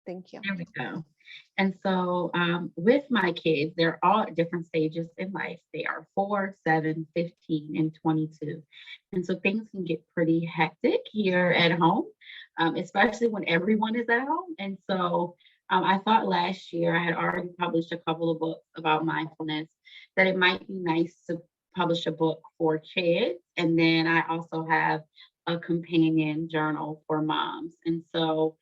Thank you. There we go. And so with my kids, they're all at different stages in life. They are 4, 7, 15, and 22. And so things can get pretty hectic here at home, especially when everyone is at home. And so I thought last year I had already published a couple of books about mindfulness, that it might be nice to publish a book for kids. And then I also have a companion journal for moms. And so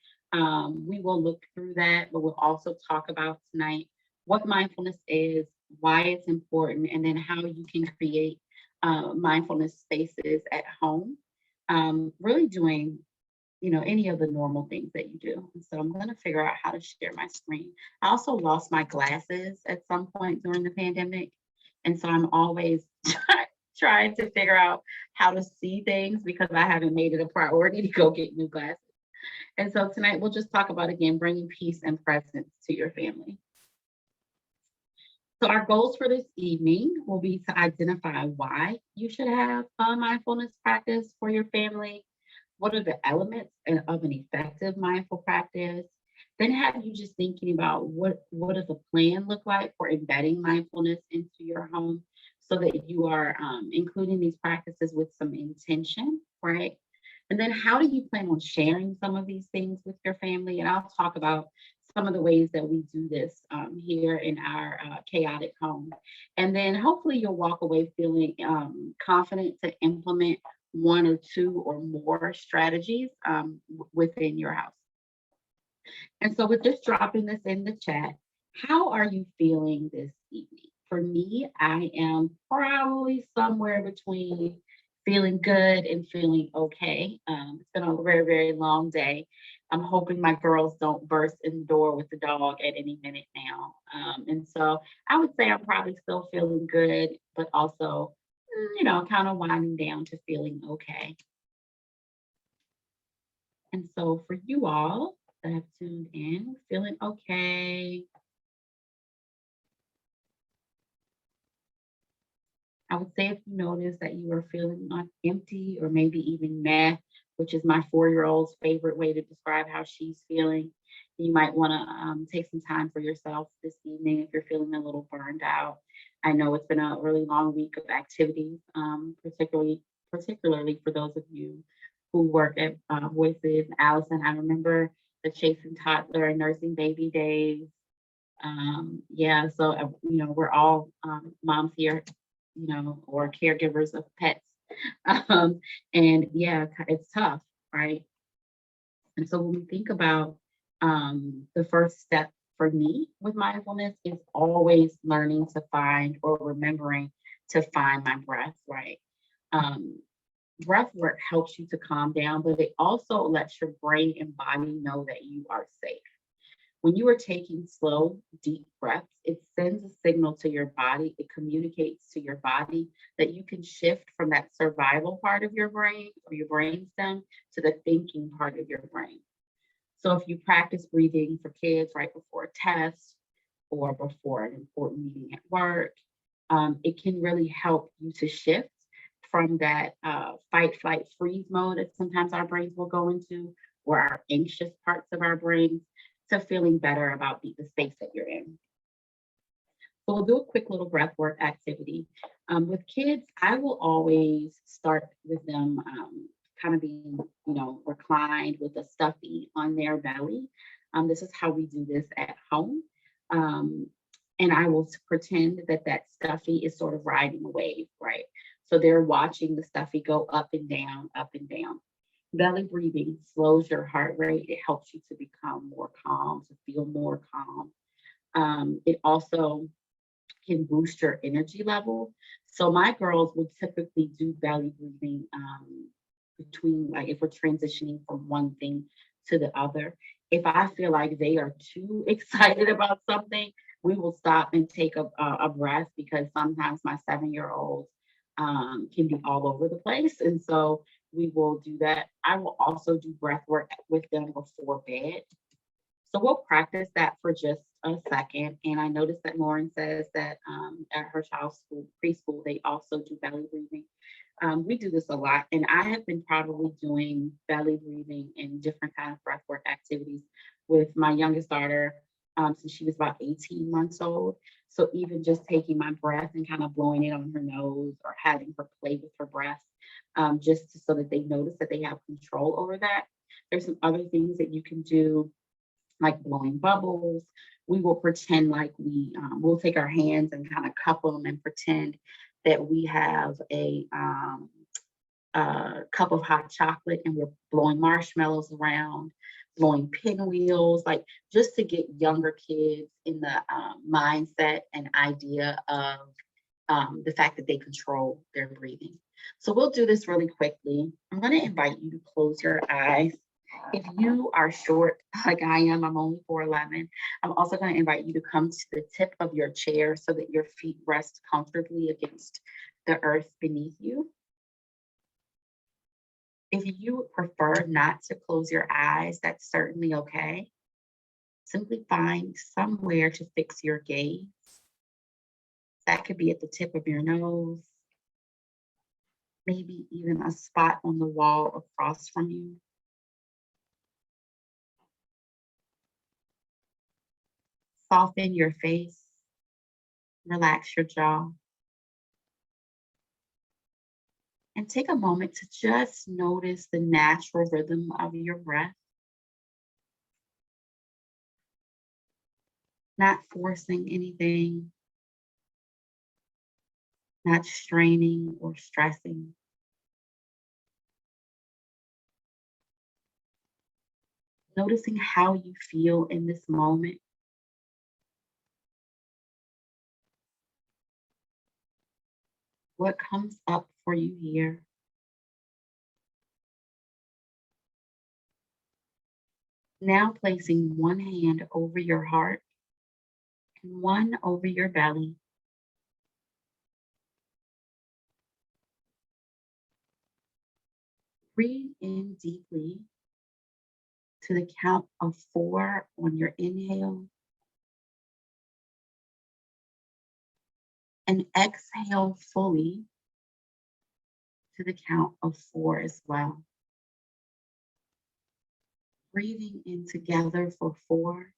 we will look through that, but we'll also talk about tonight what mindfulness is, why it's important, and then how you can create mindfulness spaces at home, really doing, any of the normal things that you do. And so I'm going to figure out how to share my screen. I also lost my glasses at some point during the pandemic. And so I'm always trying to figure out how to see things because I haven't made it a priority to go get new glasses. And so tonight we'll just talk about, again, bringing peace and presence to your family. So our goals for this evening will be to identify why you should have a mindfulness practice for your family. What are the elements of an effective mindful practice? Then have you just thinking about what does a plan look like for embedding mindfulness into your home so that you are including these practices with some intention, right? And then how do you plan on sharing some of these things with your family? And I'll talk about some of the ways that we do this here in our chaotic home. And then hopefully you'll walk away feeling confident to implement one or two or more strategies within your house. And so with just dropping this in the chat, how are you feeling this evening? For me, I am probably somewhere between feeling good and feeling okay. It's been a very, very long day. I'm hoping my girls don't burst in the door with the dog at any minute now. And so I would say I'm probably still feeling good, but also, kind of winding down to feeling okay. And so for you all that have tuned in, feeling okay. I would say if you notice that you are feeling empty or maybe even meh, which is my 4-year-old's favorite way to describe how she's feeling, you might want to take some time for yourself this evening if you're feeling a little burned out. I know it's been a really long week of activities, particularly for those of you who work at Voices. Allison, I remember the chasing toddler and nursing baby days. Yeah, so we're all moms here, or caregivers of pets. And yeah, it's tough, right? And so when we think about the first step for me with mindfulness is always learning to find or remembering to find my breath, right? Breath work helps you to calm down, but it also lets your brain and body know that you are safe. When you are taking slow, deep breaths, it sends a signal to your body. It communicates to your body that you can shift from that survival part of your brain or your brainstem to the thinking part of your brain. So if you practice breathing for kids right before a test or before an important meeting at work, it can really help you to shift from that fight, flight, freeze mode that sometimes our brains will go into, or our anxious parts of our brains, to feeling better about the space that you're in. So we'll do a quick little breath work activity. With kids, I will always start with them kind of being, reclined with a stuffy on their belly. This is how we do this at home. And I will pretend that stuffy is sort of riding a wave, right? So they're watching the stuffy go up and down, up and down. Belly breathing slows your heart rate. It helps you to become more calm, to feel more calm. It also can boost your energy level. So my girls would typically do belly breathing between, like, if we're transitioning from one thing to the other. If I feel like they are too excited about something, we will stop and take a breath, because sometimes my 7-year-olds can be all over the place. And so we will do that. I will also do breath work with them before bed. So we'll practice that for just a second. And I noticed that Lauren says that at her child's school, preschool, they also do belly breathing. We do this a lot, and I have been probably doing belly breathing and different kind of breathwork activities with my youngest daughter since she was about 18 months old. So even just taking my breath and kind of blowing it on her nose or having her play with her breath, so that they notice that they have control over that. There's some other things that you can do, like blowing bubbles. We will pretend like we'll take our hands and kind of cup them and pretend that we have a cup of hot chocolate and we're blowing marshmallows around, blowing pinwheels, like just to get younger kids in the mindset and idea of the fact that they control their breathing. So we'll do this really quickly. I'm going to invite you to close your eyes. If you are short like I am, I'm only 4'11". I'm also going to invite you to come to the tip of your chair so that your feet rest comfortably against the earth beneath you. If you prefer not to close your eyes, that's certainly okay. Simply find somewhere to fix your gaze. That could be at the tip of your nose, maybe even a spot on the wall across from you. Soften your face, relax your jaw, and take a moment to just notice the natural rhythm of your breath, not forcing anything, not straining or stressing. Noticing how you feel in this moment. What comes up for you here? Now placing one hand over your heart and one over your belly. Breathe in deeply to the count of 4 on your inhale, and exhale fully to the count of 4 as well. Breathing in together for 4.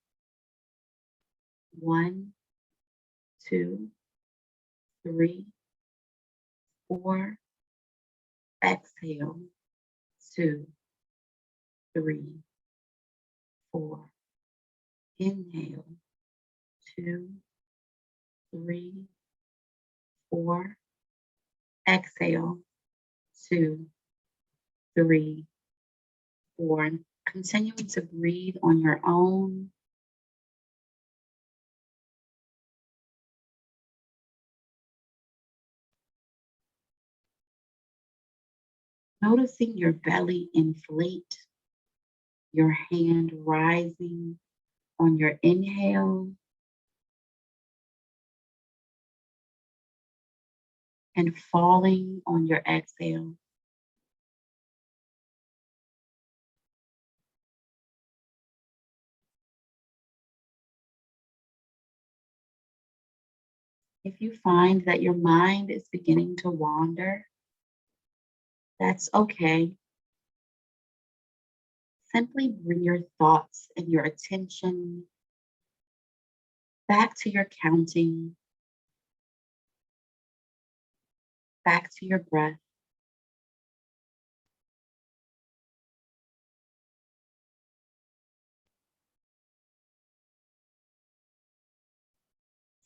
1, 2, 3, 4. Exhale. 2, 3, 4. Inhale. 2, 3, 4. Exhale. 2, 3, 4. And continuing to breathe on your own. Noticing your belly inflate, your hand rising on your inhale and falling on your exhale. If you find that your mind is beginning to wander, that's okay. Simply bring your thoughts and your attention back to your counting, back to your breath.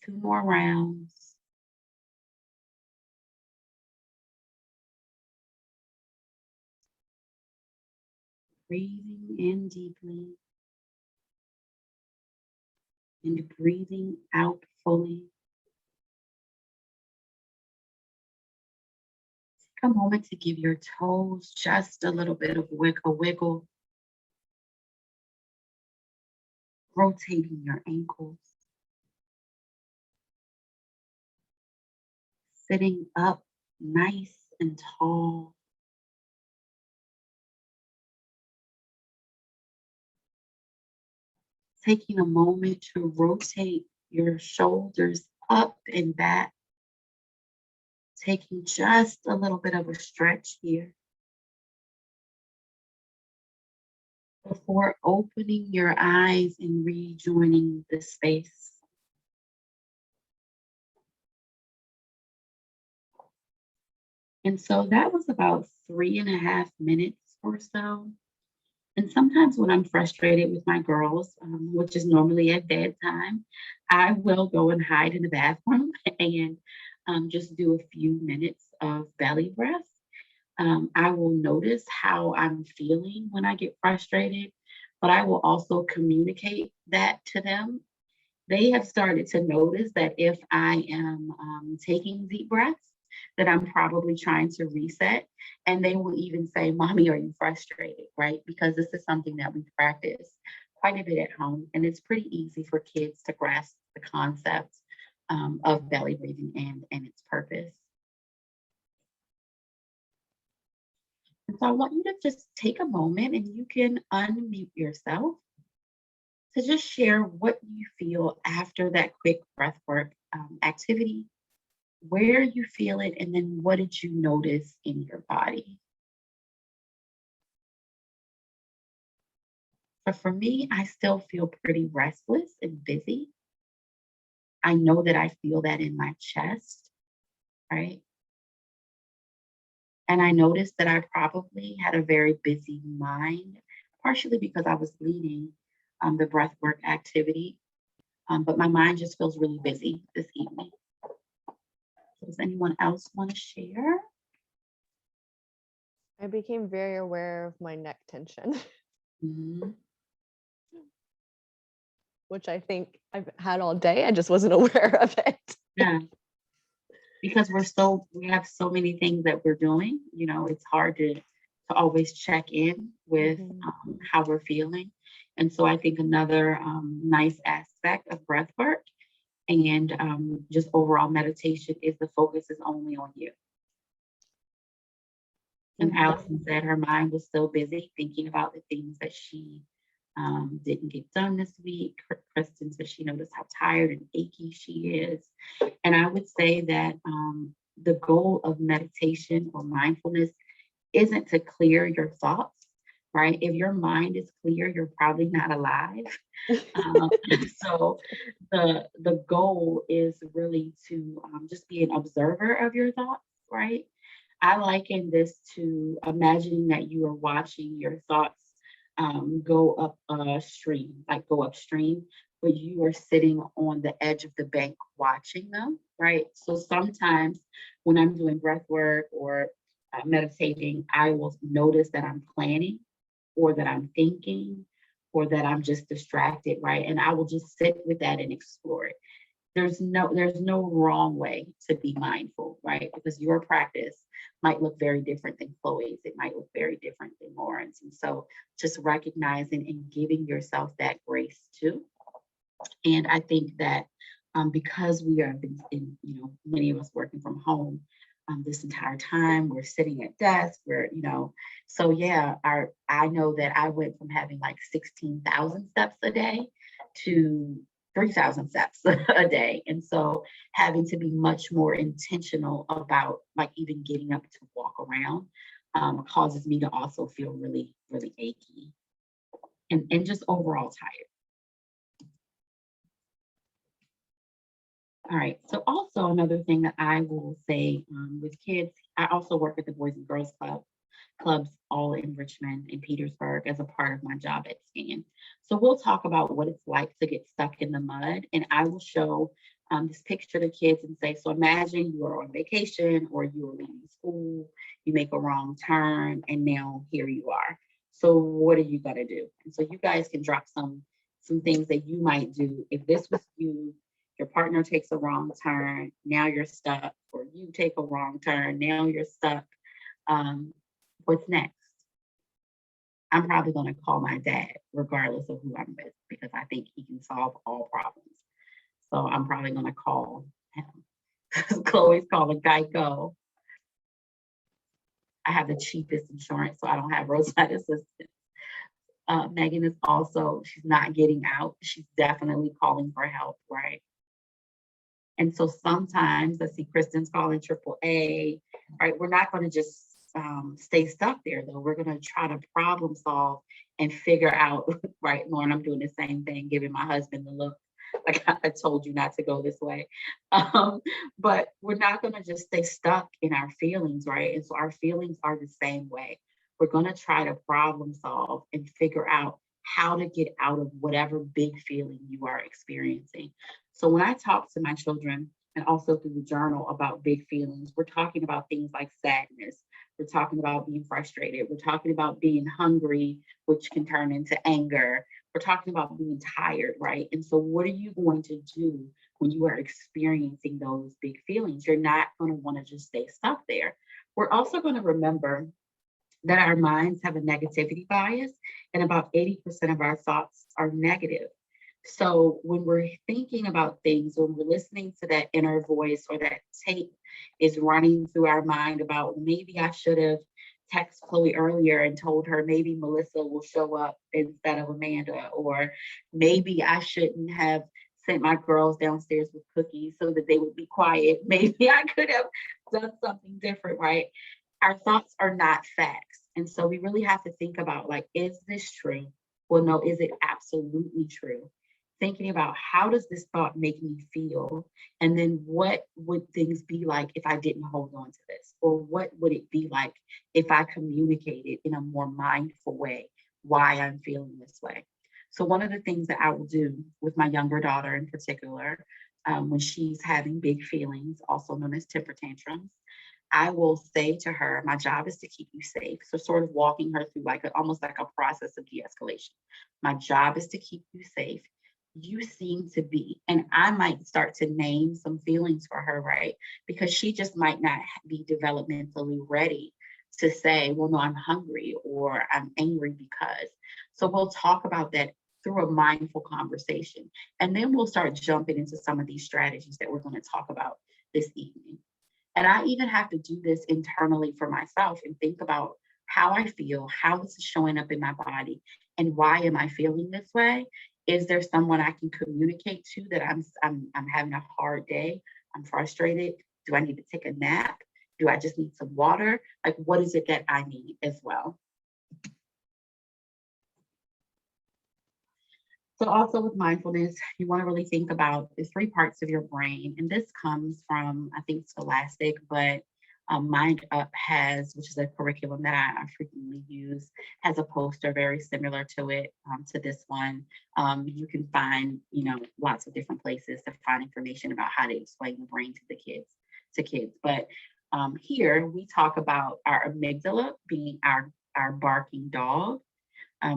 Two more rounds. Breathing in deeply and breathing out fully. Take a moment to give your toes just a little bit of a wiggle, rotating your ankles, sitting up nice and tall. Taking a moment to rotate your shoulders up and back Taking just a little bit of a stretch here before opening your eyes and rejoining the space. And so that was about 3.5 minutes or so. And sometimes when I'm frustrated with my girls, which is normally at bedtime, I will go and hide in the bathroom and just do a few minutes of belly breath. I will notice how I'm feeling when I get frustrated, but I will also communicate that to them. They have started to notice that if I am taking deep breaths, that I'm probably trying to reset. And they will even say, Mommy, are you frustrated? Right? Because this is something that we practice quite a bit at home. And it's pretty easy for kids to grasp the concept of belly breathing and its purpose. And so I want you to just take a moment and you can unmute yourself to just share what you feel after that quick breathwork activity, where you feel it, and then what did you notice in your body? But for me, I still feel pretty restless and busy. I know that I feel that in my chest, right? And I noticed that I probably had a very busy mind, partially because I was leading the breathwork activity. But my mind just feels really busy this evening. Does anyone else want to share? I became very aware of my neck tension, Mhm. which I think I've had all day. I just wasn't aware of it. Yeah, because we have so many things that we're doing. You know, it's hard to always check in with Mhm. how we're feeling. And so I think another nice aspect of breath work and just overall meditation is the focus is only on you. And Mhm. Allison said her mind was so busy thinking about the things that she didn't get done this week. Kristen said she noticed how tired and achy she is. And I would say that the goal of meditation or mindfulness isn't to clear your thoughts, right? If your mind is clear, you're probably not alive. Um, so the goal is really to just be an observer of your thoughts, right? I liken this to imagining that you are watching your thoughts go up a stream, like go upstream, but you are sitting on the edge of the bank watching them, right? So sometimes when I'm doing breath work or meditating, I will notice that I'm planning or that I'm thinking or that I'm just distracted, right? And I will just sit with that and explore it. There's no wrong way to be mindful, right? Because your practice might look very different than Chloe's. It might look very different than Lauren's. And so just recognizing and giving yourself that grace too. And I think that because we are many of us working from home this entire time, we're sitting at desks, so yeah, I know that I went from having like 16,000 steps a day to 3,000 steps a day. And so having to be much more intentional about like even getting up to walk around causes me to also feel really, really achy and just overall tired. All right. So also another thing that I will say with kids, I also work at the Boys and Girls clubs all in Richmond and Petersburg as a part of my job at SCAN. So we'll talk about what it's like to get stuck in the mud, and I will show this picture to kids and say, so imagine you are on vacation or you are leaving school, you make a wrong turn, and now here you are. So what are you gonna do? And so you guys can drop some things that you might do if this was you. Your partner takes a wrong turn, now you're stuck, or you take a wrong turn, now you're stuck. What's next? I'm probably going to call my dad, regardless of who I'm with, because I think he can solve all problems. So I'm probably going to call him. Chloe's calling Geico. I have the cheapest insurance, so I don't have roadside assistance. Megan is also, she's not getting out. She's definitely calling for help, right? And so sometimes, let's see, Kristen's calling triple A, right? We're not going to just stay stuck there, though. We're going to try to problem solve and figure out, right, Lauren, I'm doing the same thing, giving my husband the look, like I told you not to go this way. But we're not going to just stay stuck in our feelings, right? And so our feelings are the same way. We're going to try to problem solve and figure out how to get out of whatever big feeling you are experiencing. So when I talk to my children and also through the journal about big feelings, we're talking about things like sadness. We're talking about being frustrated. We're talking about being hungry, which can turn into anger. We're talking about being tired, right? And so what are you going to do when you are experiencing those big feelings? You're not going to want to just stay stuck there. We're also going to remember that our minds have a negativity bias, and about 80% of our thoughts are negative. So when we're thinking about things, when we're listening to that inner voice or that tape is running through our mind about maybe I should have texted Chloe earlier and told her maybe Melissa will show up instead of Amanda, or maybe I shouldn't have sent my girls downstairs with cookies so that they would be quiet. Maybe I could have done something different, right? Our thoughts are not facts. And so we really have to think about, like, is this true? Well, no, is it absolutely true? Thinking about how does this thought make me feel? And then what would things be like if I didn't hold on to this? Or what would it be like if I communicated in a more mindful way why I'm feeling this way? So one of the things that I will do with my younger daughter in particular, when she's having big feelings, also known as temper tantrums, I will say to her, my job is to keep you safe. So sort of walking her through like almost like a process of de-escalation. My job is to keep you safe. You seem to be, and I might start to name some feelings for her, right? Because she just might not be developmentally ready to say, well, no, I'm hungry or I'm angry because. So we'll talk about that through a mindful conversation. And then we'll start jumping into some of these strategies that we're going to talk about this evening. And I even have to do this internally for myself and think about how I feel, how is it showing up in my body, and why am I feeling this way? Is there someone I can communicate to that I'm having a hard day? I'm frustrated. Do I need to take a nap? Do I just need some water? Like, what is it that I need as well? So also with mindfulness, you want to really think about the three parts of your brain. And this comes from, I think, Scholastic, but Mind Up has, which is a curriculum that I frequently use, has a poster very similar to it, to this one. You can find, lots of different places to find information about how to explain the brain to the kids. But here we talk about our amygdala being our barking dog,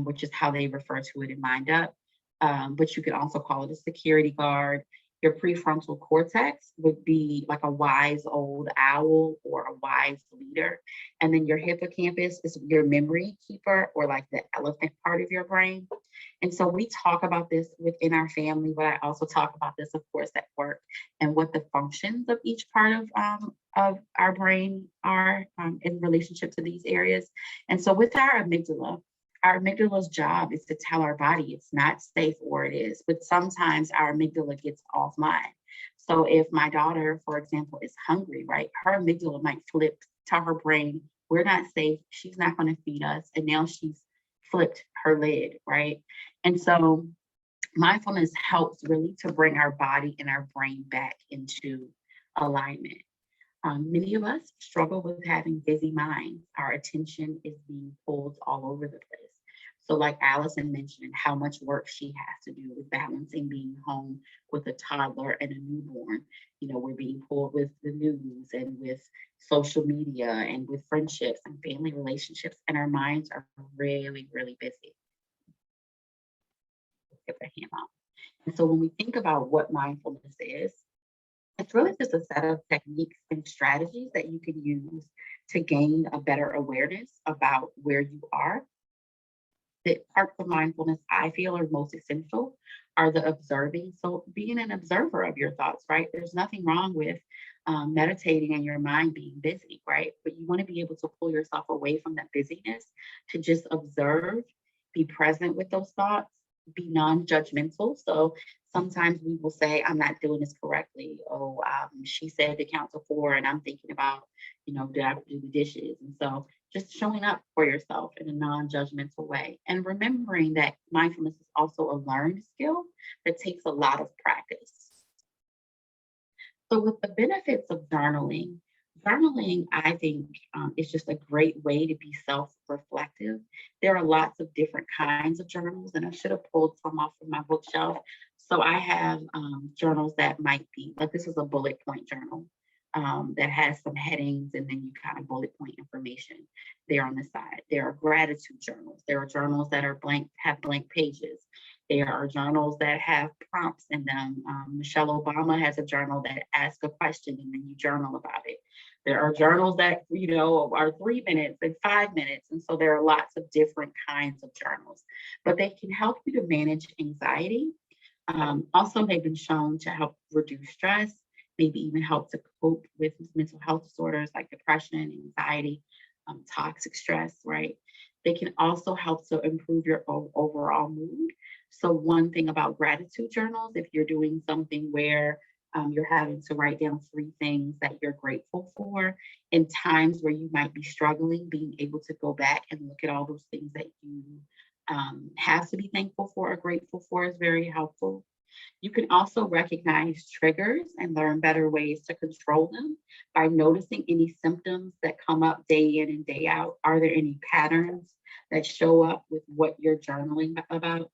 which is how they refer to it in Mind Up. But you could also call it a security guard. Your prefrontal cortex would be like a wise old owl or a wise leader. And then your hippocampus is your memory keeper, or like the elephant part of your brain. And so we talk about this within our family, but I also talk about this, of course, at work, and what the functions of each part of our brain are in relationship to these areas. And so with our amygdala's job is to tell our body it's not safe or it is, but sometimes our amygdala gets offline. So if my daughter, for example, is hungry, right, her amygdala might flip to her brain, we're not safe, she's not going to feed us, and now she's flipped her lid, right? And so mindfulness helps really to bring our body and our brain back into alignment. Many of us struggle with having busy minds. Our attention is being pulled all over the place. So like Allison mentioned, how much work she has to do with balancing being home with a toddler and a newborn. We're being pulled with the news and with social media and with friendships and family relationships, and our minds are really, really busy. Get the hand on. And so when we think about what mindfulness is, it's really just a set of techniques and strategies that you can use to gain a better awareness about where you are. The parts of mindfulness I feel are most essential are the observing. So being an observer of your thoughts, right? There's nothing wrong with meditating and your mind being busy, right? But you want to be able to pull yourself away from that busyness to just observe, be present with those thoughts, be non-judgmental. So sometimes we will say, I'm not doing this correctly. Oh, she said to count to 4 and I'm thinking about, did I do the dishes? And so just showing up for yourself in a non-judgmental way and remembering that mindfulness is also a learned skill that takes a lot of practice. So with the benefits of journaling, I think is just a great way to be self-reflective. There are lots of different kinds of journals, and I should have pulled some off of my bookshelf. So I have journals that might be, like this is a bullet point journal that has some headings and then you kind of bullet point information there on the side. There are gratitude journals. There are journals that are blank, have blank pages. There are journals that have prompts in them. Michelle Obama has a journal that asks a question and then you journal about it. There are journals that, are 3 minutes and 5 minutes. And so there are lots of different kinds of journals, but they can help you to manage anxiety. Also, they've been shown to help reduce stress, maybe even help to cope with mental health disorders like depression, anxiety, toxic stress, right? They can also help to improve your overall mood. So one thing about gratitude journals, if you're doing something where you're having to write down 3 things that you're grateful for in times where you might be struggling, being able to go back and look at all those things that you have to be thankful for or grateful for is very helpful. You can also recognize triggers and learn better ways to control them by noticing any symptoms that come up day in and day out. Are there any patterns that show up with what you're journaling about?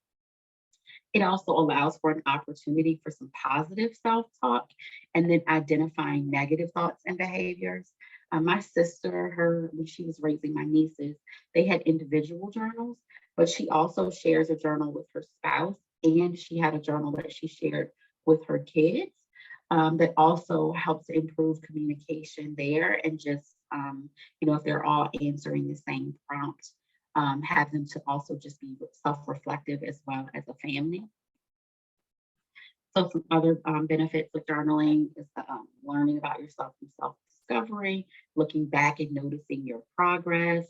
It also allows for an opportunity for some positive self-talk and then identifying negative thoughts and behaviors. My sister, when she was raising my nieces, they had individual journals, but she also shares a journal with her spouse, and she had a journal that she shared with her kids that also helps improve communication there and just, if they're all answering the same prompt, have them to also just be self-reflective as well as a family. So some other benefits of journaling is learning about yourself and self-discovery, looking back and noticing your progress,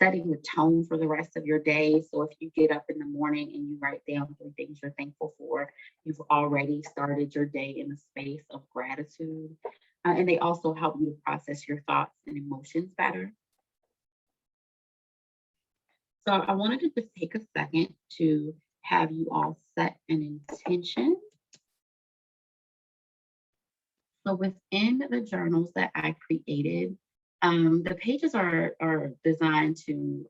setting the tone for the rest of your day. So if you get up in the morning and you write down 3 things you're thankful for, you've already started your day in a space of gratitude. And they also help you to process your thoughts and emotions better. So I wanted to just take a second to have you all set an intention. So within the journals that I created, the pages are designed to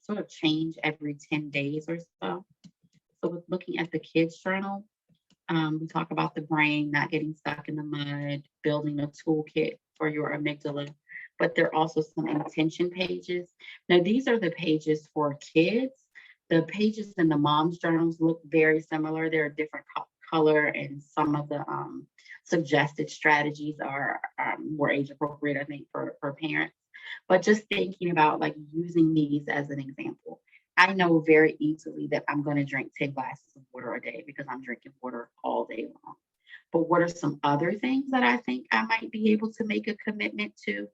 sort of change every 10 days or so. So with looking at the kids journal, we talk about the brain not getting stuck in the mud, building a toolkit for your amygdala, but there are also some intention pages. Now, these are the pages for kids. The pages in the mom's journals look very similar. They're a different color, and some of the suggested strategies are more age appropriate, I think, for parents. But just thinking about like using these as an example. I know very easily that I'm going to drink 10 glasses of water a day because I'm drinking water all day long. But what are some other things that I think I might be able to make a commitment to?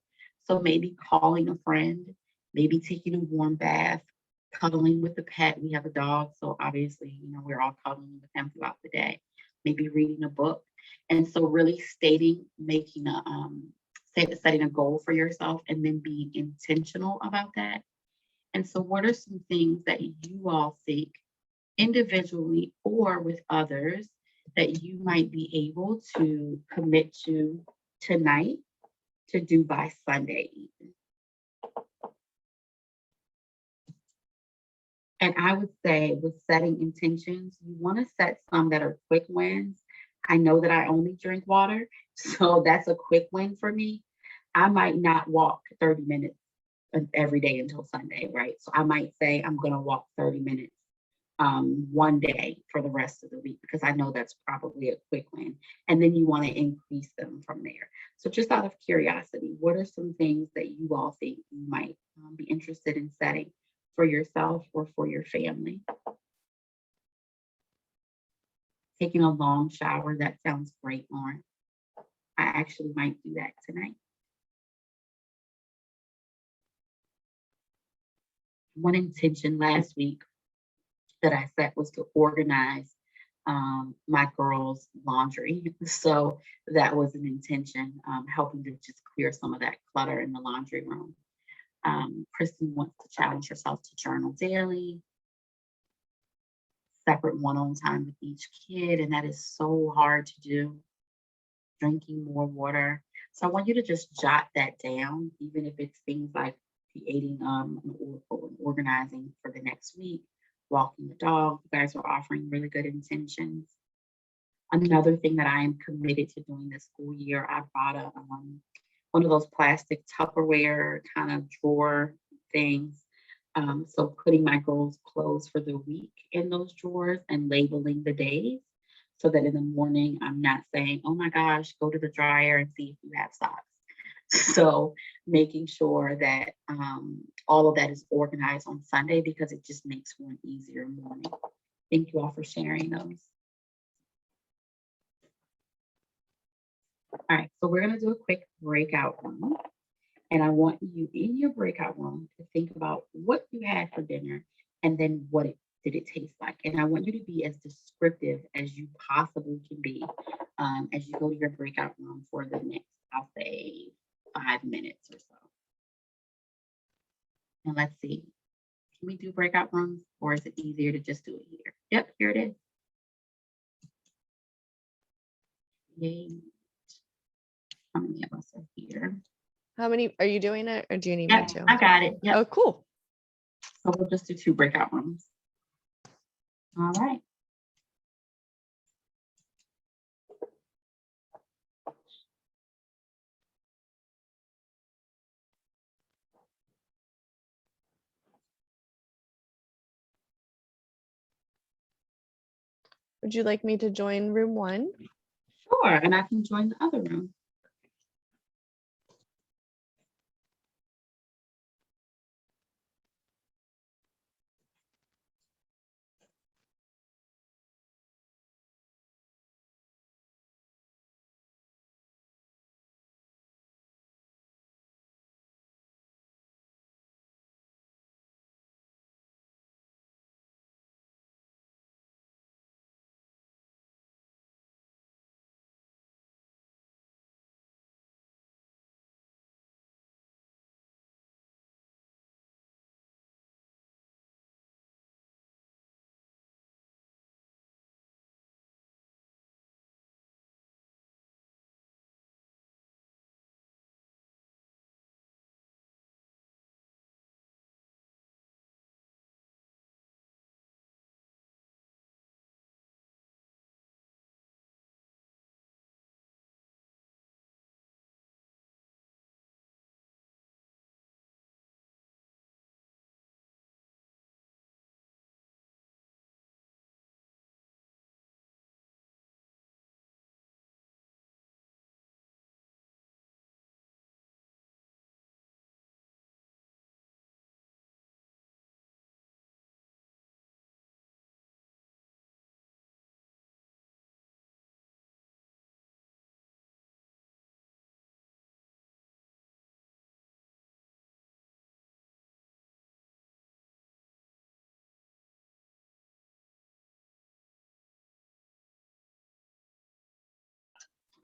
So maybe calling a friend, maybe taking a warm bath, cuddling with a pet. We have a dog, so obviously, we're all cuddling with him throughout the day. Maybe reading a book. And so really setting a goal for yourself and then being intentional about that. And so what are some things that you all think individually or with others that you might be able to commit to tonight to do by Sunday evening? And I would say with setting intentions, you want to set some that are quick wins. I know that I only drink water, so that's a quick win for me. I might not walk 30 minutes every day until Sunday, right? So I might say I'm going to walk 30 minutes one day for the rest of the week because I know that's probably a quick win. And then you want to increase them from there. So just out of curiosity, what are some things that you all think you might be interested in setting for yourself or for your family? Taking a long shower, that sounds great, Lauren. I actually might do that tonight. One intention last week that I set was to organize my girls' laundry. So that was an intention, helping to just clear some of that clutter in the laundry room. Kristen wants to challenge herself to journal daily, separate one-on time with each kid, and that is so hard to do. Drinking more water. So I want you to just jot that down, even if it's things like creating an oracle and organizing for the next week, walking the dog. You guys are offering really good intentions. Another thing that I am committed to doing this school year, I bought one of those plastic Tupperware kind of drawer things. So putting my girls' clothes for the week in those drawers and labeling the days so that in the morning I'm not saying, oh my gosh, go to the dryer and see if you have socks. So making sure that all of that is organized on Sunday because it just makes for an easier morning. Thank you all for sharing those. All right, so we're going to do a quick breakout room. And I want you in your breakout room to think about what you had for dinner and then did it taste like. And I want you to be as descriptive as you possibly can be as you go to your breakout room for the next, I'll say, 5 minutes or so. And let's see, can we do breakout rooms or is it easier to just do it here? Yep, here it is. Yay. How many of us are here? How many are you doing it or do you need Yep, me to? I got it. Yep. Oh, cool. So we'll just do 2 breakout rooms. All right. Would you like me to join room 1? Sure, and I can join the other room.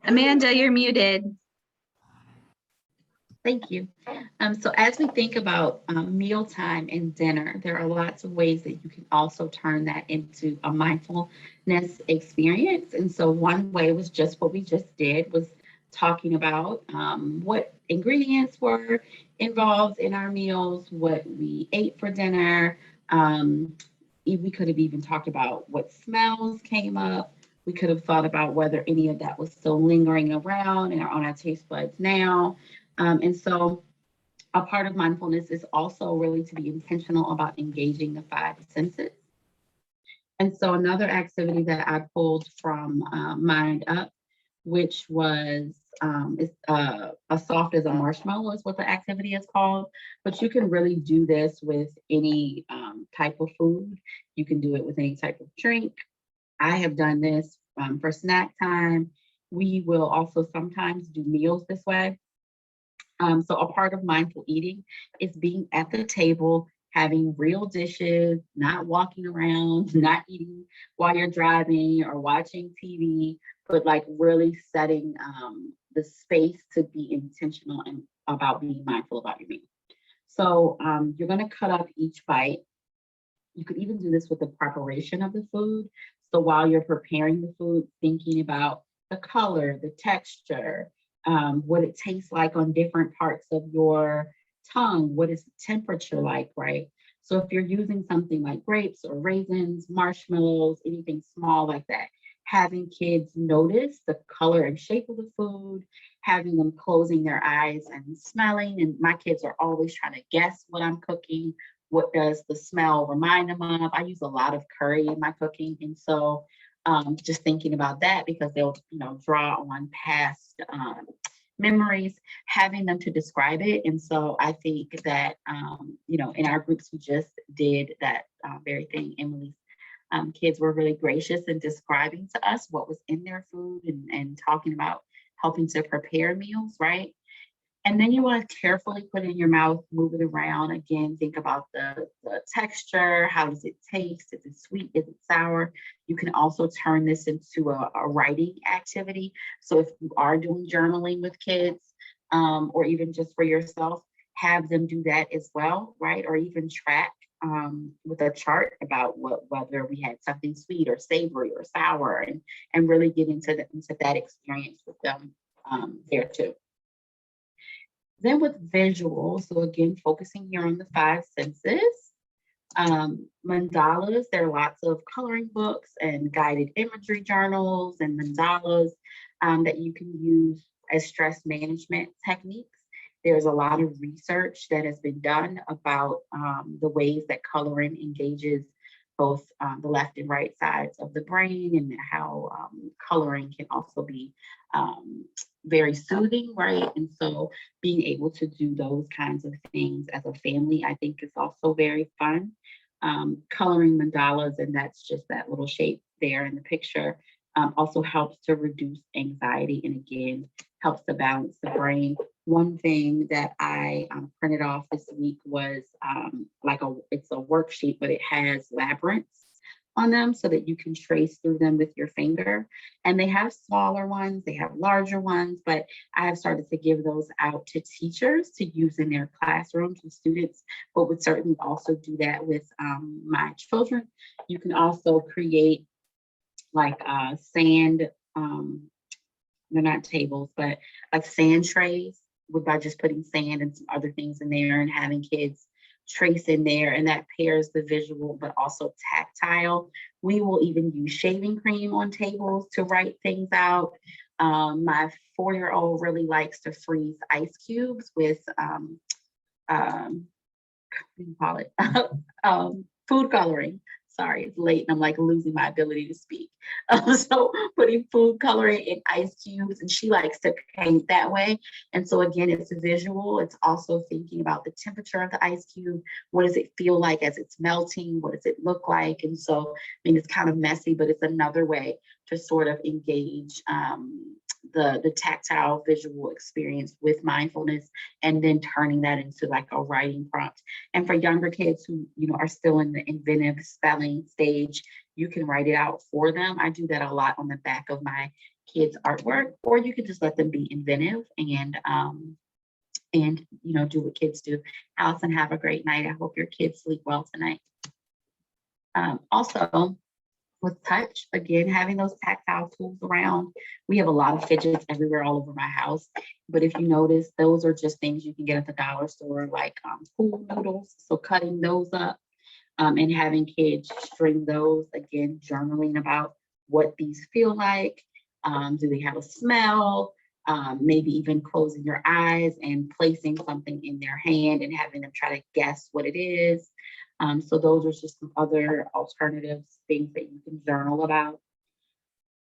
Amanda, you're muted. Thank you. So as we think about mealtime and dinner, there are lots of ways that you can also turn that into a mindfulness experience. And so one way was just what we just did, was talking about what ingredients were involved in our meals, what we ate for dinner. We could have even talked about what smells came up. We could have thought about whether any of that was still lingering around and on our taste buds now. And so a part of mindfulness is also really to be intentional about engaging the 5 senses. And so another activity that I pulled from Mind Up, which was as soft as a marshmallow is what the activity is called. But you can really do this with any type of food. You can do it with any type of drink. I have done this for snack time. We will also sometimes do meals this way. So a part of mindful eating is being at the table having real dishes, not walking around, not eating while you're driving or watching TV, but like really setting the space to be intentional and about being mindful about your meal. So you're going to cut up each bite. You could even do this with the preparation of the food. So while you're preparing the food, thinking about the color, the texture, what it tastes like on different parts of your tongue, what is the temperature like, right? So if you're using something like grapes or raisins, marshmallows, anything small like that, having kids notice the color and shape of the food, having them closing their eyes and smelling. And my kids are always trying to guess what I'm cooking. What does the smell remind them of? I use a lot of curry in my cooking. And so just thinking about that, because they'll, draw on past memories, having them to describe it. And so I think that, in our groups, we just did that very thing. Emily's kids were really gracious in describing to us what was in their food and talking about helping to prepare meals, right? And then you want to carefully put it in your mouth, move it around. Again, think about the texture. How does it taste? Is it sweet? Is it sour? You can also turn this into a writing activity. So if you are doing journaling with kids, or even just for yourself, have them do that as well, right? Or even track with a chart about whether we had something sweet or savory or sour, and really get into that experience with them there too. Then with visuals, so again, focusing here on the five senses, mandalas, there are lots of coloring books and guided imagery journals and mandalas that you can use as stress management techniques. There's a lot of research that has been done about the ways that coloring engages both the left and right sides of the brain, and how coloring can also be very soothing, right? And so being able to do those kinds of things as a family, I think is also very fun. Coloring mandalas, and that's just that little shape there in the picture, also helps to reduce anxiety, and again, helps to balance the brain. One thing that I printed off this week was it's a worksheet, but it has labyrinths on them so that you can trace through them with your finger. And they have smaller ones, they have larger ones, but I have started to give those out to teachers to use in their classrooms with students, but would certainly also do that with my children. You can also create like sand, they're not tables, but like sand trays by just putting sand and some other things in there and having kids trace in there, and that pairs the visual but also tactile. We will even use shaving cream on tables to write things out. My 4-year-old really likes to freeze ice cubes with what do you call it? Food coloring. Sorry, it's late and I'm like losing my ability to speak. So putting food coloring in ice cubes, and she likes to paint that way. And so again, it's visual. It's also thinking about the temperature of the ice cube. What does it feel like as it's melting? What does it look like? And so, I mean, it's kind of messy, but it's another way to sort of engage the tactile visual experience with mindfulness, and then turning that into like a writing prompt. And for younger kids who are still in the inventive spelling stage, you can write it out for them. I do that a lot on the back of my kids' artwork, or you can just let them be inventive and do what kids do. Allison, have a great night. I hope your kids sleep well tonight. Also, with touch, again, having those tactile tools around. We have a lot of fidgets everywhere all over my house. But if you notice, those are just things you can get at the dollar store, like pool noodles. So cutting those up and having kids string those, again, journaling about what these feel like. Do they have a smell? Maybe even closing your eyes and placing something in their hand and having them try to guess what it is. So those are just some other alternatives, things that you can journal about.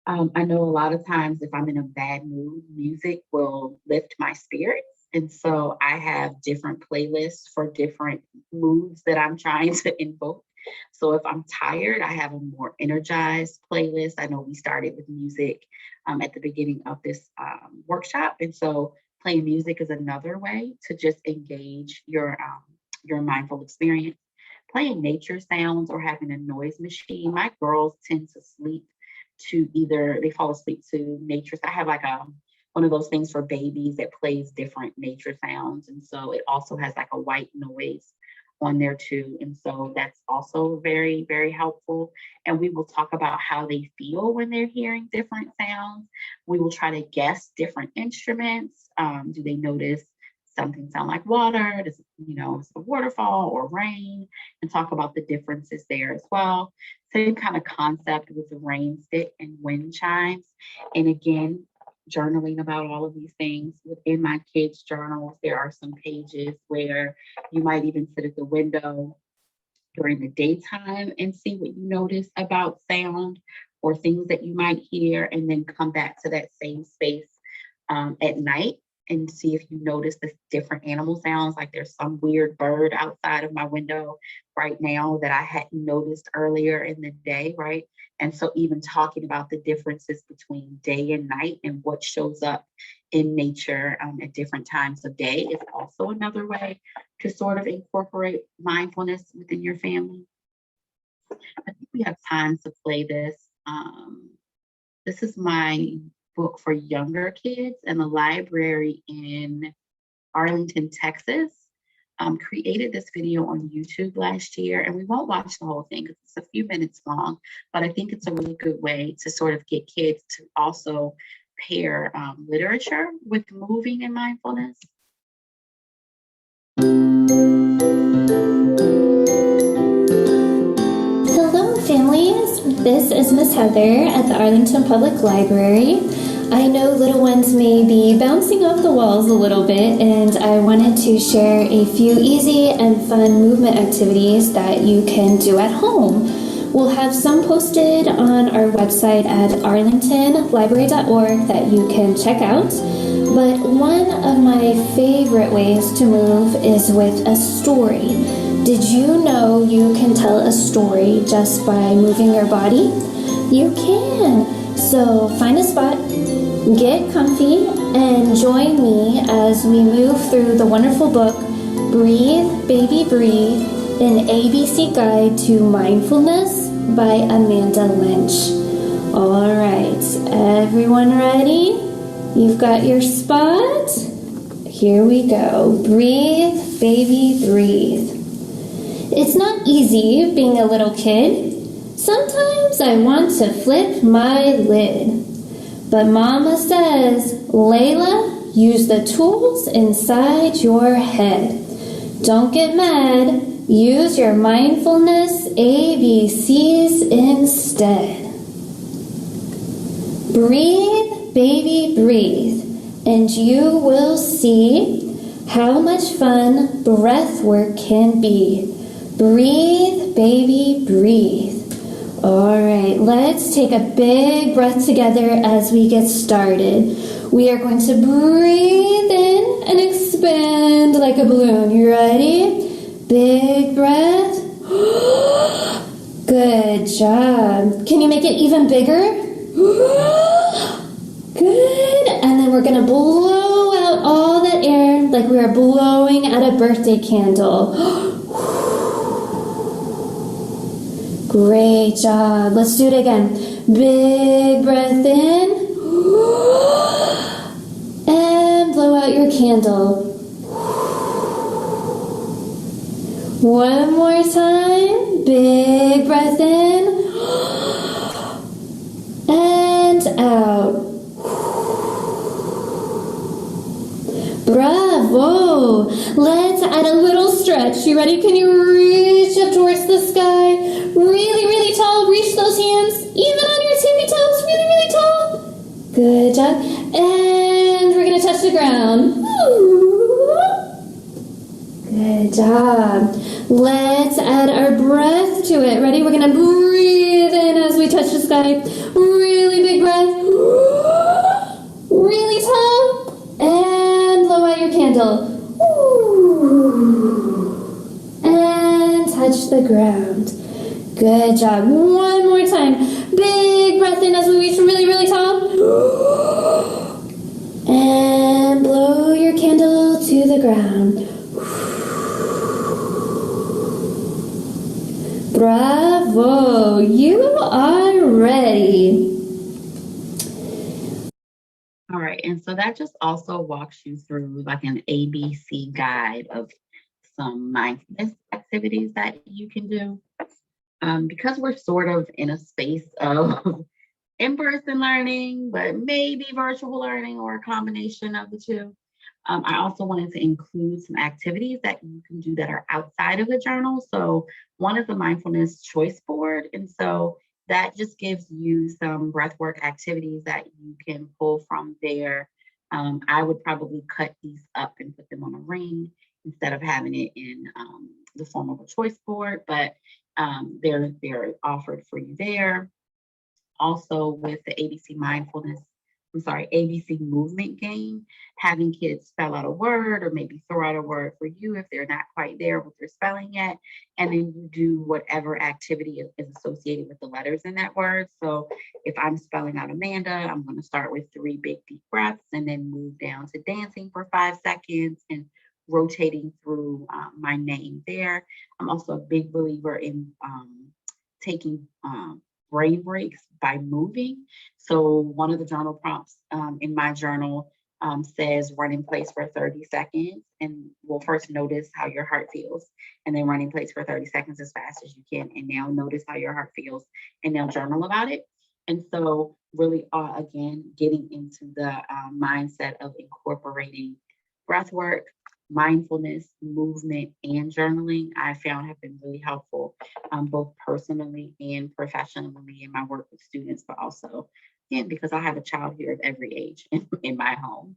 I know a lot of times if I'm in a bad mood, music will lift my spirits. And so I have different playlists for different moods that I'm trying to invoke. So if I'm tired, I have a more energized playlist. I know we started with music at the beginning of this workshop. And so playing music is another way to just engage your mindful experience. playing nature sounds or having a noise machine. My girls tend to sleep to either they fall asleep to nature. I have like a one of those things for babies that plays different nature sounds. And so it also has like a white noise on there too. And so that's also very, very helpful. And we will talk about how they feel when they're hearing different sounds. We will try to guess different instruments. Do they notice something sound like water? Does, it's a waterfall or rain? And talk about the differences there as well. Same kind of concept with the rain stick and wind chimes. And again, journaling about all of these things. Within my kids' journals, there are some pages where you might even sit at the window during the daytime and see what you notice about sound or things that you might hear, and then come back to that same space at night and see if you notice the different animal sounds. Like there's some weird bird outside of my window right now that I hadn't noticed earlier in the day, right? And so even talking about the differences between day and night and what shows up in nature at different times of day is also another way to sort of incorporate mindfulness within your family. I think we have time to play this. This is my book for younger kids, and the library in Arlington, Texas, created this video on YouTube last year, and we won't watch the whole thing because it's a few minutes long, but I think it's a really good way to sort of get kids to also pair literature with moving and mindfulness. Hello, families. This is Miss Heather at the Arlington Public Library. I know little ones may be bouncing off the walls a little bit, and I wanted to share a few easy and fun movement activities that you can do at home. We'll have some posted on our website at arlingtonlibrary.org that you can check out. But one of my favorite ways to move is with a story. Did you know you can tell a story just by moving your body? You can. So find a spot, get comfy, and join me as we move through the wonderful book, Breathe, Baby, Breathe, an ABC Guide to Mindfulness by Amanda Lynch. All right, everyone ready? You've got your spot? Here we go. Breathe, baby, breathe. It's not easy being a little kid. Sometimes I want to flip my lid. But Mama says, Layla, use the tools inside your head. Don't get mad. Use your mindfulness ABCs instead. Breathe, baby, breathe, and you will see how much fun breath work can be. Breathe, baby, breathe. All right, let's take a big breath together as we get started. We are going to breathe in and expand like a balloon. You ready? Big breath. Good job. Can you make it even bigger? Good. And then we're going to blow out all that air like we are blowing out a birthday candle. Great job. Let's do it again. Big breath in. And blow out your candle. One more time. Big breath in. And out. Bravo! Let's add a little stretch. You ready? Can you reach up towards the sky? Really, really tall. Reach those hands. Even on your tippy toes. Really, really tall. Good job. And we're going to touch the ground. Good job. Let's add our breath to it. Ready? We're going to breathe in as we touch the sky. Really big breath. Really tall. And blow out your candle. And touch the ground. Good job. One more time. Big breath in as we reach really, really tall. And blow your candle to the ground. Bravo! You are ready. All right, and so that just also walks you through like an ABC guide of some mindfulness activities that you can do. Because we're sort of in a space of in-person learning, but maybe virtual learning or a combination of the two. I also wanted to include some activities that you can do that are outside of the journal. So one is a mindfulness choice board. And so that just gives you some breathwork activities that you can pull from there. I would probably cut these up and put them on a ring instead of having it in the form of a choice board, but they're offered for you there. Also with the ABC movement game, having kids spell out a word or maybe throw out a word for you if they're not quite there with their spelling yet. And then you do whatever activity is associated with the letters in that word. So if I'm spelling out Amanda, I'm going to start with 3 big deep breaths and then move down to dancing for 5 seconds and rotating through my name there. I'm also a big believer in taking brain breaks by moving. So one of the journal prompts in my journal says run in place for 30 seconds and we'll first notice how your heart feels and then run in place for 30 seconds as fast as you can and now notice how your heart feels and now journal about it. And so really, again, getting into the mindset of incorporating breath work, mindfulness, movement, and journaling, I found have been really helpful, both personally and professionally in my work with students, but also, again, because I have a child here of every age in my home.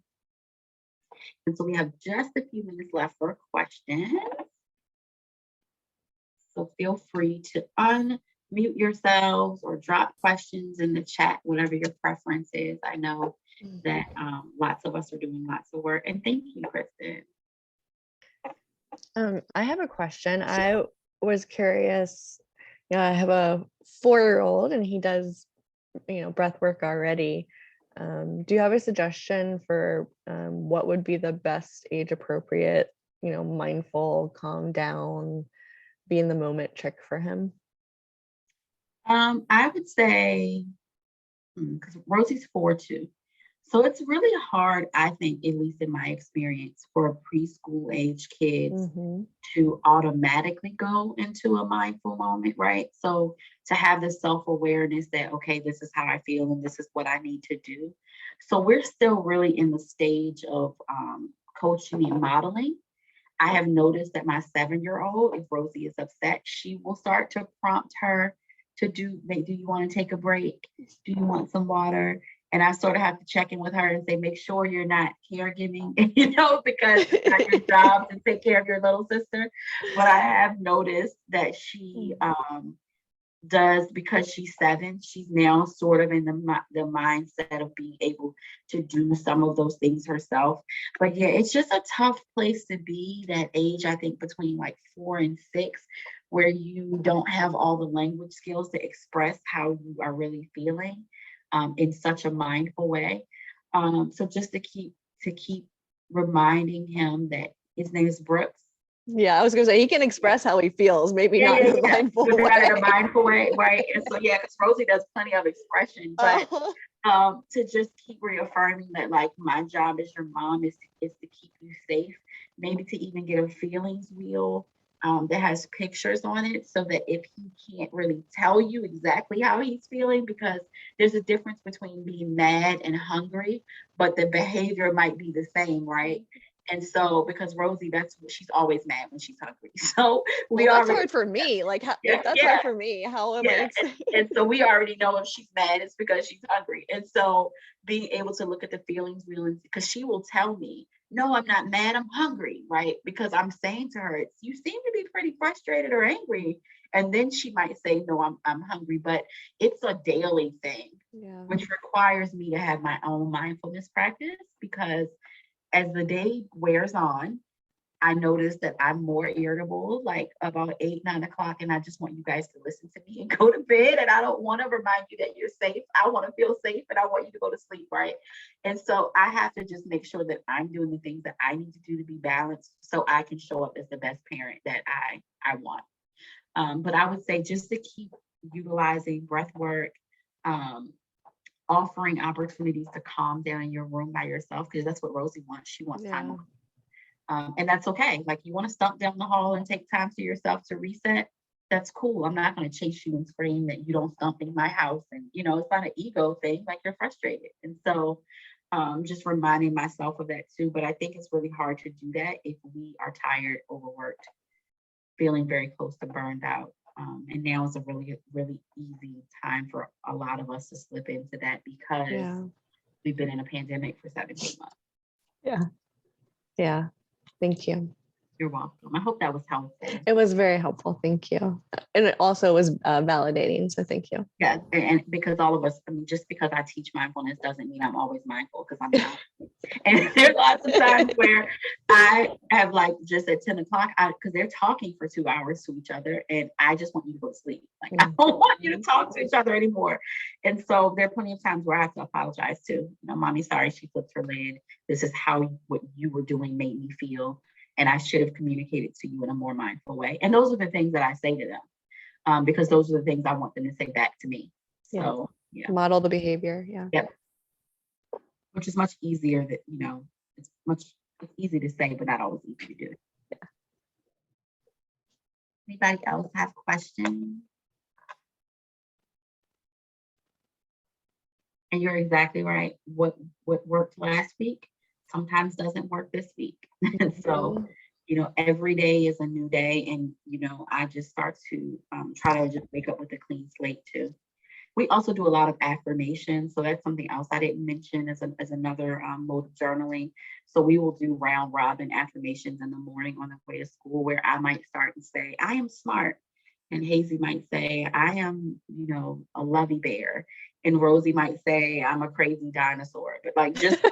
And so we have just a few minutes left for questions. So feel free to unmute yourselves or drop questions in the chat, whatever your preference is. I know that lots of us are doing lots of work. And thank you, Kristen. I have a question. I was curious. I have a 4-year-old and he does, breath work already. Do you have a suggestion for what would be the best age appropriate, mindful, calm down, be in the moment trick for him? I would say, because Rosie's 4 too. So it's really hard, I think, at least in my experience, for preschool age kids to automatically go into a mindful moment, right? So to have this self-awareness that, okay, this is how I feel and this is what I need to do. So we're still really in the stage of coaching and modeling. I have noticed that my 7-year-old, if Rosie is upset, she will start to prompt her to do you want to take a break? Do you want some water? And I sort of have to check in with her and say, make sure you're not caregiving, because it's not your job to take care of your little sister. But I have noticed that she does, because she's 7, she's now sort of in the mindset of being able to do some of those things herself. But yeah, it's just a tough place to be, that age, I think between like 4 and 6, where you don't have all the language skills to express how you are really feeling in such a mindful way. So just to keep reminding him that his name is Brooks. Yeah, I was gonna say he can express how he feels, maybe not in a mindful way. Not in a mindful way, right? And so because Rosie does plenty of expression, but to just keep reaffirming that, like, my job as your mom is to keep you safe, maybe to even get a feelings wheel that has pictures on it, so that if he can't really tell you exactly how he's feeling, because there's a difference between being mad and hungry, but the behavior might be the same, right? And so, because Rosie, she's always mad when she's hungry. So that's hard for me. Like, that's hard for me. How am I? And so we already know if she's mad, it's because she's hungry. And so being able to look at the feelings wheel, because she will tell me, no, I'm not mad, I'm hungry, right? Because I'm saying to her, you seem to be pretty frustrated or angry. And then she might say, no, I'm hungry, but it's a daily thing, which requires me to have my own mindfulness practice, because as the day wears on, I notice that I'm more irritable, like about 8, 9 o'clock, and I just want you guys to listen to me and go to bed. And I don't want to remind you that you're safe. I want to feel safe and I want you to go to sleep, right? And so I have to just make sure that I'm doing the things that I need to do to be balanced, so I can show up as the best parent that I want. But I would say just to keep utilizing breath work, offering opportunities to calm down in your room by yourself, because that's what Rosie wants. She wants time Yeah. alone. And that's okay. Like, you want to stomp down the hall and take time to yourself to reset. That's cool. I'm not going to chase you and scream that you don't stomp in my house. And, you know, it's not an ego thing. Like, you're frustrated. And so just reminding myself of that too. But I think it's really hard to do that if we are tired, overworked, feeling very close to burned out. And now is a really, really easy time for a lot of us to slip into that because Yeah. we've been in a pandemic for 17 months. Yeah. Yeah. Thank you. You're welcome. I hope that was helpful. It was very helpful. Thank you. And it also was validating. So thank you. Yeah, and because all of us, I mean, just because I teach mindfulness doesn't mean I'm always mindful, because I'm not. And there's lots of times where I have, like, just at 10 o'clock, because they're talking for 2 hours to each other, and I just want you to go to sleep. Like, I don't want you to talk to each other anymore. And so there are plenty of times where I have to apologize too. You know, mommy, sorry, she flipped her lid. This is how what you were doing made me feel. And I should have communicated to you in a more mindful way. And those are the things that I say to them, because those are the things I want them to say back to me. So, yeah. Model the behavior. Yeah. Yep. Which is much easier that, you know, it's easy to say, but not always easy to do. Yeah. Anybody else have questions? And you're exactly right. What worked last week sometimes doesn't work this week. And so, you know, every day is a new day. And, you know, I just start to try to just wake up with a clean slate too. We also do a lot of affirmations. So that's something else I didn't mention as another mode of journaling. So we will do round robin affirmations in the morning on the way to school, where I might start and say, I am smart. And Hazy might say, I am, you know, a lovey bear. And Rosie might say, I'm a crazy dinosaur. But like, just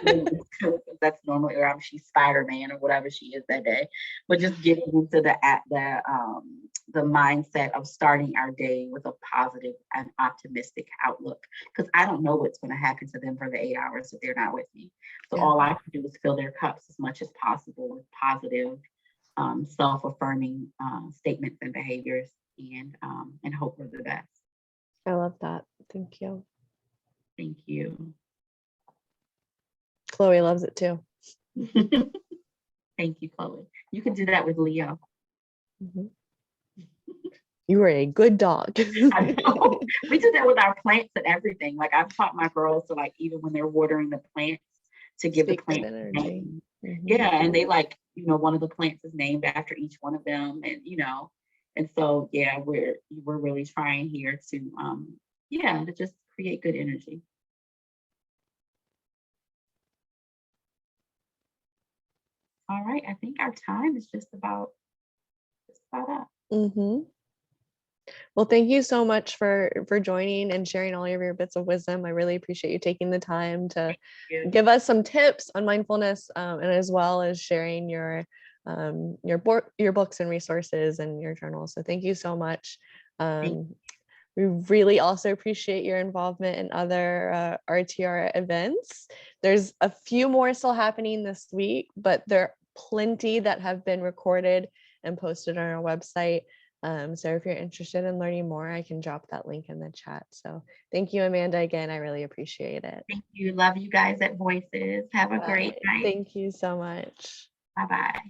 that's normally, or she's Spider-Man or whatever she is that day. But just getting into the mindset of starting our day with a positive and optimistic outlook, because I don't know what's going to happen to them for the 8 hours that they're not with me. So all I can do is fill their cups as much as possible with positive, self-affirming statements and behaviors, and hope for the best. I love that. Thank you. Thank you. Chloe loves it too. Thank you, Chloe. You can do that with Leo. Mm-hmm. You are a good dog. I know. We do that with our plants and everything. Like, I've taught my girls to, like, even when they're watering the plants, to give the plant energy. Mm-hmm. Yeah, and they, like, you know, one of the plants is named after each one of them, and you know, and so yeah, we're really trying here to to just create good energy. All right, I think our time is just about up. Mm-hmm. Well, thank you so much for joining and sharing all of your bits of wisdom. I really appreciate you taking the time to give us some tips on mindfulness, and as well as sharing your books and resources and your journal. So thank you so much. We really also appreciate your involvement in other RTR events. There's a few more still happening this week, but there are plenty that have been recorded and posted on our website. So if you're interested in learning more, I can drop that link in the chat. So thank you, Amanda, again. I really appreciate it. Thank you. Love you guys at Voices. Have a great night. Thank you so much. Bye-bye.